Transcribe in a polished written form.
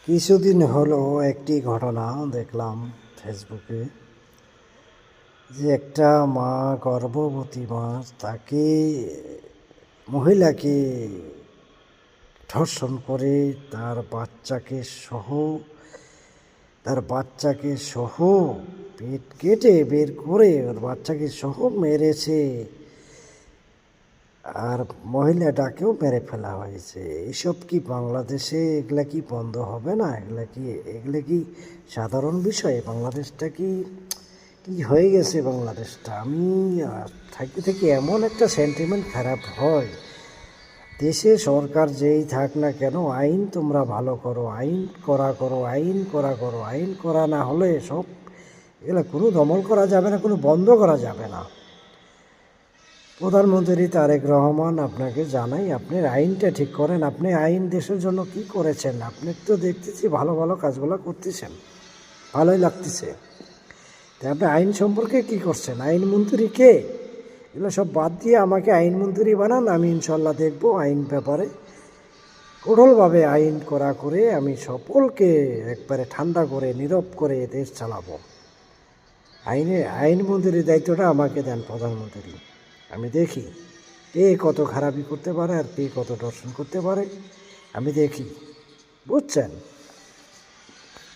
কিছুদিন হলো একটি ঘটনা দেখলাম ফেসবুকে, যে একটা মা, গর্ভবতী মা, তাকে মহিলাকে ধর্ষণ করে তার বাচ্চাকে সহ পেট কেটে বের করে ওর বাচ্চাকে সহ মেরেছে। আর মহিলাটাকেও মেরে ফেলা হয়েছে। এসব কি বাংলাদেশে এগুলা কি বন্ধ হবে না? এগুলা কি সাধারণ বিষয়? বাংলাদেশটা কি কি হয়ে গেছে বাংলাদেশটা? আমি থাকি থেকে এমন একটা সেন্টিমেন্ট খারাপ হয়। দেশে সরকার যেই থাক না কেন, আইন তোমরা ভালো করো, আইন করো, আইন করা না হলে সব এগুলো কোনো দমন করা যাবে না, কোনো বন্ধ করা যাবে না। প্রধানমন্ত্রী তারেক রহমান, আপনাকে জানাই, আপনি আইনটা ঠিক করেন। আপনি আইন দেশের জন্য কি করেছেন? আপনি তো দেখতেছি ভালো ভালো কাজগুলো করতেছেন, ভালোই লাগতেছে। তাই আপনি আইন সম্পর্কে কি করছেন? আইনমন্ত্রী কে? এগুলো সব বাদ দিয়ে আমাকে আইনমন্ত্রী বানান, আমি ইনশাল্লাহ দেখব আইন ব্যাপারে কঠোরভাবে আইন করা করে আমি সকলকে একবারে ঠান্ডা করে নীরব করে দেশ চালাবো। আইনমন্ত্রীর দায়িত্বটা আমাকে দেন প্রধানমন্ত্রী। আমি দেখি কে কত খারাপি করতে পারে আর কে কত দর্শন করতে পারে, আমি দেখি, বুঝছেন?